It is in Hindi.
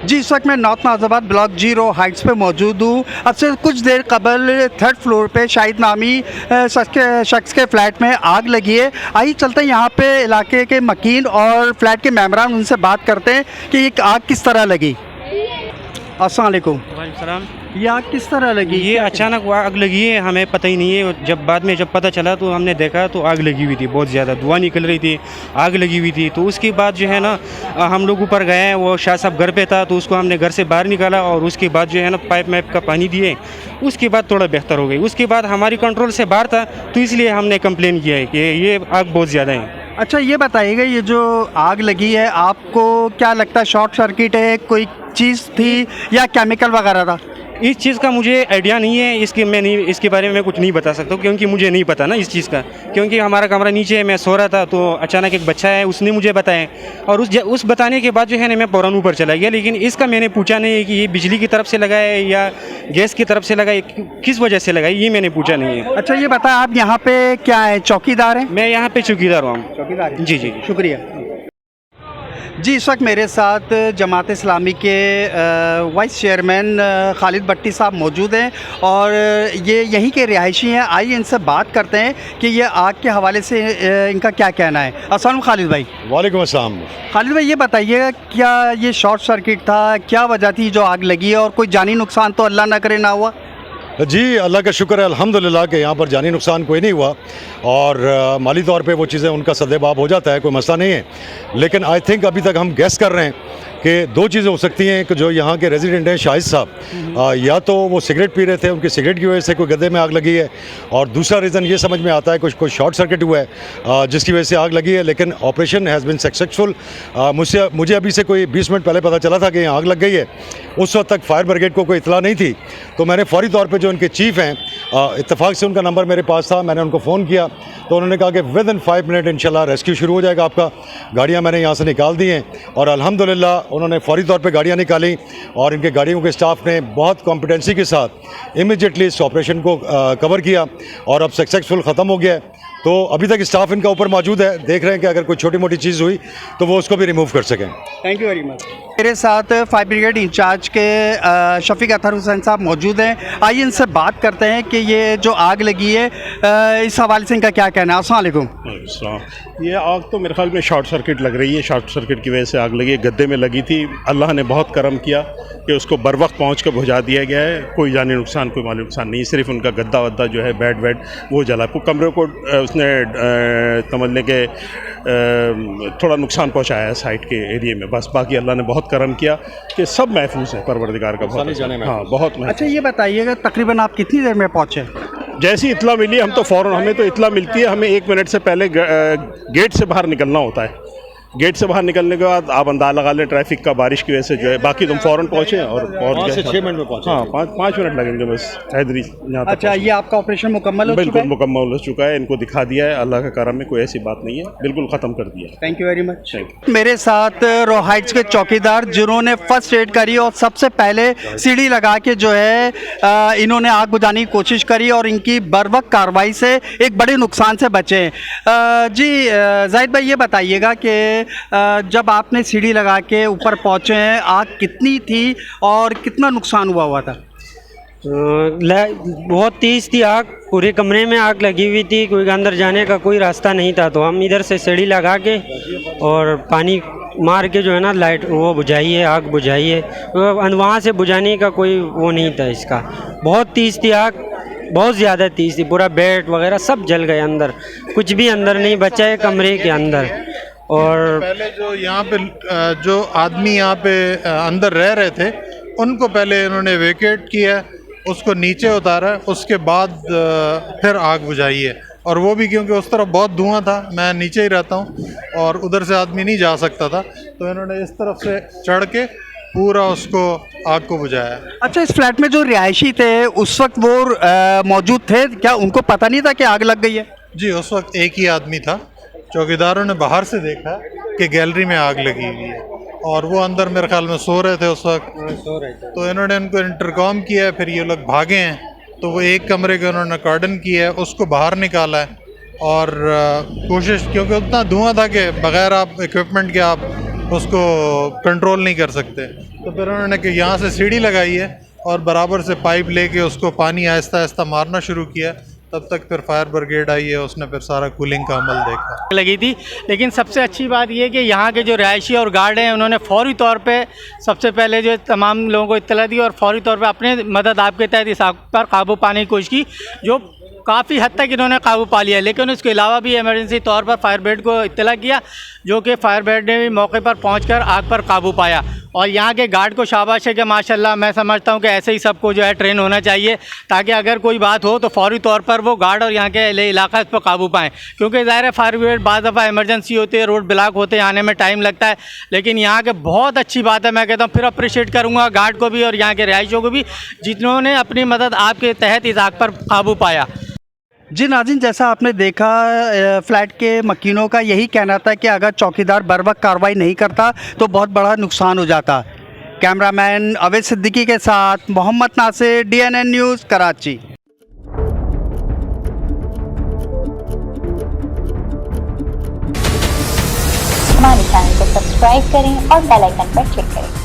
जी, इस वक्त मैं नॉर्थ नाज़िबाद ब्लॉक जीरो हाइट्स पे मौजूद हूँ। अब से कुछ देर कबल थर्ड फ्लोर पे शाहिद नामी शख्स के फ्लैट में आग लगी है। आइए चलते हैं यहाँ पे इलाके के मकीन और फ्लैट के मेंबरान, उनसे बात करते हैं कि ये आग किस तरह लगी। अस्सलाम वालेकुम। वालेकुम सलाम। ये आग किस तरह लगी? ये अचानक आग लगी है, हमें पता ही नहीं है। जब बाद में पता चला तो हमने देखा तो आग लगी हुई थी, बहुत ज़्यादा धुआं निकल रही थी, आग लगी हुई थी। तो उसके बाद जो है ना हम लोग ऊपर गए, वो शाह साहब घर पे था तो उसको हमने घर से बाहर निकाला और उसके बाद जो है ना पाइप मैप का पानी दिए, उसके बाद थोड़ा बेहतर हो गई। उसके बाद हमारी कंट्रोल से बाहर था तो इसलिए हमने कंप्लेन किया है कि ये आग बहुत ज़्यादा है। अच्छा, ये बताइएगा, ये जो आग लगी है आपको क्या लगता है, शॉर्ट सर्किट है, कोई चीज़ थी या केमिकल वगैरह था? इस चीज़ का मुझे आइडिया नहीं है, इसके बारे में मैं कुछ नहीं बता सकता क्योंकि मुझे नहीं पता ना इस चीज़ का। क्योंकि हमारा कमरा नीचे है, मैं सो रहा था तो अचानक एक बच्चा है उसने मुझे बताया और उस बताने के बाद जो है ना मैं फ़ौरन ऊपर चला गया। लेकिन इसका मैंने पूछा नहीं है कि ये बिजली की तरफ से लगा है या गैस की तरफ से लगा है, किस वजह से लगा है, ये मैंने पूछा नहीं है। अच्छा, ये बताएं आप यहाँ पे क्या है, चौकीदार हैं? मैं यहाँ पे चौकीदार हूँ। चौकीदार? जी जी, शुक्रिया। जी, इस वक्त मेरे साथ जमात इस्लामी के वाइस चेयरमैन खालिद भट्टी साहब मौजूद हैं और ये यहीं के रिहायशी हैं। आइए इनसे बात करते हैं कि ये आग के हवाले से इनका क्या कहना है। अस्सलाम खालिद भाई। वालेकुम अस्सलाम। खालिद भाई, ये बताइएगा क्या ये शॉर्ट सर्किट था, क्या वजह थी जो आग लगी है और कोई जानी नुकसान तो अल्लाह ना करे ना हुआ? जी, अल्लाह का शुक्र है अल्हम्दुलिल्लाह कि यहाँ पर जानी नुकसान कोई नहीं हुआ और माली तौर पे वो चीज़ें उनका सद्देबाब हो जाता है, कोई मसला नहीं है। लेकिन आई थिंक अभी तक हम गेस कर रहे हैं कि दो चीज़ें हो सकती हैं कि जो यहाँ के रेजिडेंट हैं शाहिद साहब, या तो वो सिगरेट पी रहे थे, उनकी सिगरेट की वजह से कोई गद्दे में आग लगी है, और दूसरा रीज़न ये समझ में आता है कुछ शॉर्ट सर्किट हुआ है जिसकी वजह से आग लगी है। लेकिन ऑपरेशन हैज़ बिन सक्सेसफुल। मुझे अभी से कोई 20 मिनट पहले पता चला था कि यहाँ आग लग गई है। उस वक्त तक फायर ब्रिगेड को कोई इतला नहीं थी, तो मैंने फौरी तौर पर जो उनके चीफ़ हैं, इत्तेफाक से उनका नंबर मेरे पास था, मैंने उनको फ़ोन किया तो उन्होंने कहा कि विद इन 5 मिनट इंशाल्लाह रेस्क्यू शुरू हो जाएगा आपका। गाड़ियाँ मैंने यहाँ से निकाल दी हैं और अल्हम्दुलिल्लाह उन्होंने फौरी तौर पे गाड़ियाँ निकाली और इनके गाड़ियों के स्टाफ ने बहुत कॉम्पिटेंसी के साथ इमीडिएटली इस ऑपरेशन को कवर किया और अब सक्सेसफुल ख़त्म हो गया है। तो अभी तक स्टाफ इनका ऊपर मौजूद है, देख रहे हैं कि अगर कोई छोटी मोटी चीज़ हुई तो वो उसको भी रिमूव कर सकें। Thank you very much. मेरे साथ फायर ब्रिगेड इंचार्ज के शफीक अतहर हुसैन साहब मौजूद हैं। आइए इनसे बात करते हैं कि ये जो आग लगी है इस हवाले से इनका क्या कहना है। अस्सलाम वालेकुम। ये आग तो मेरे ख्याल में शॉर्ट सर्किट लग रही है, शॉर्ट सर्किट की वजह से आग लगी है। गद्दे में लगी थी, अल्लाह ने बहुत करम किया कि उसको बर वक्त पहुँच कर बुझा दिया गया है। कोई जानी नुकसान, कोई माली नुकसान नहीं, सिर्फ उनका गद्दा वद्दा जो है बेड वेड वो जला, कमरे को उसने समझने के थोड़ा नुकसान पहुंचाया है साइड के एरिया में, बस। बाकी अल्लाह ने बहुत करम किया कि सब महफूज है, परवरदिगार का बहुत। हाँ, बहुत महफूज। अच्छा, ये बताइएगा तकरीबन आप कितनी देर में पहुँचे? जैसी इतला मिली हम तो फ़ौरन, हमें तो इतला मिलती है, हमें 1 मिनट से पहले गेट से बाहर निकलना होता है। गेट से बाहर निकलने के बाद आप अंदाज़ा लगा लें ट्रैफिक का, बारिश की वजह से जो है। बाकी तुम फ़ौरन पहुँचे और 5 से 6 मिनट में पहुँचे। हाँ, 5 मिनट लगेंगे बस हैदरी यहाँ तक। अच्छा, ये आपका ऑपरेशन मुकम्मल हो चुका बिल्कुल है? मुकम्मल हो चुका है, इनको दिखा दिया है, अल्लाह का करम में कोई ऐसी बात नहीं है, बिल्कुल ख़त्म कर दिया। Thank you very much. मेरे साथ रो हाइट्स के चौकीदार जिन्होंने फर्स्ट एड करी और सबसे पहले सीढ़ी लगा के जो है इन्होंने आग बुझाने की कोशिश करी और इनकी बर्वक्त कार्रवाई से एक बड़े नुकसान से बचे। जी जाहिद भाई, ये बताइएगा कि जब आपने सीढ़ी लगा के ऊपर पहुँचे हैं, आग कितनी थी और कितना नुकसान हुआ था? बहुत तेज़ थी आग, पूरे कमरे में आग लगी हुई थी, कोई अंदर जाने का कोई रास्ता नहीं था। तो हम इधर से सीढ़ी लगा के और पानी मार के जो है ना लाइट वो बुझाइए, आग बुझाइए। वहाँ से बुझाने का कोई वो नहीं था इसका। बहुत तेज़ थी आग, बहुत ज़्यादा तेज़ थी, पूरा बेड वगैरह सब जल गए, अंदर कुछ भी अंदर नहीं बचा है कमरे के अंदर। और पहले जो यहाँ पे जो आदमी यहाँ पे अंदर रह रहे थे उनको पहले इन्होंने वेकेट किया, उसको नीचे उतारा, उसके बाद फिर आग बुझाई है। और वो भी क्योंकि उस तरफ बहुत धुआं था, मैं नीचे ही रहता हूँ और उधर से आदमी नहीं जा सकता था, तो इन्होंने इस तरफ से चढ़ के पूरा उसको आग को बुझाया। अच्छा, इस फ्लैट में जो रिहायशी थे उस वक्त वो मौजूद थे क्या? उनको पता नहीं था कि आग लग गई है? जी, उस वक्त एक ही आदमी था। चौकीदारों ने बाहर से देखा कि गैलरी में आग लगी हुई है और वो अंदर मेरे ख्याल में सो रहे थे उस वक्त। सो रहे थे। तो इन्होंने इनको इंटरकॉम किया है, फिर ये लोग भागे हैं, तो वो एक कमरे के उन्होंने कार्डन किया है, उसको बाहर निकाला है और कोशिश, क्योंकि उतना धुआं था कि बग़ैर आप इक्विपमेंट के आप उसको कंट्रोल नहीं कर सकते, तो फिर उन्होंने कि यहाँ से सीढ़ी लगाई है और बराबर से पाइप लेके उसको पानी आहिस्ता आहिस्ता मारना शुरू किया। तब तक फिर फायर ब्रिगेड आई है, उसने फिर सारा कूलिंग का अमल देखा। लगी थी, लेकिन सबसे अच्छी बात ये कि यहाँ के जो रहायशी और गार्ड हैं उन्होंने फौरी तौर पे सबसे पहले जो तमाम लोगों को इत्तला दी और फौरी तौर पे अपने मदद आपके तहत इस आग पर काबू पाने की कोशिश की, जो काफ़ी हद तक इन्होंने काबू पा लिया। लेकिन उसके अलावा भी इमरजेंसी तौर पर फायर ब्रिगेड को इत्तला किया, जो कि फायर ब्रिगेड ने भी मौके पर पहुंचकर आग पर काबू पाया। और यहाँ के गार्ड को शाबाश है कि माशाल्लाह, मैं समझता हूँ कि ऐसे ही सबको जो है ट्रेन होना चाहिए, ताकि अगर कोई बात हो तो फौरी तौर पर वो गार्ड और यहाँ के इलाका इस पर काबू पाएँ। क्योंकि ज़ाहिर है फायर ब्रिगेड बाज़ दफ़ा इमरजेंसी होती है, रोड ब्लॉक होते हैं, आने में टाइम लगता है, लेकिन यहाँ के बहुत अच्छी बात है। मैं कहता हूँ फिर अप्रिशिएट करूँगा गार्ड को भी और यहाँ के रहायशियों को भी, जिन्होंने अपनी मदद आपके तहत इस आग पर काबू पाया। जी नाज़रीन, जैसा आपने देखा, फ्लैट के मकीनों का यही कहना था कि अगर चौकीदार बर वक्त कार्रवाई नहीं करता तो बहुत बड़ा नुकसान हो जाता। कैमरामैन अवैध सिद्दीकी के साथ मोहम्मद नासिर, DNN न्यूज़, कराची। हमारे चैनल को सब्सक्राइब करें और बेल आइकन पर क्लिक करें।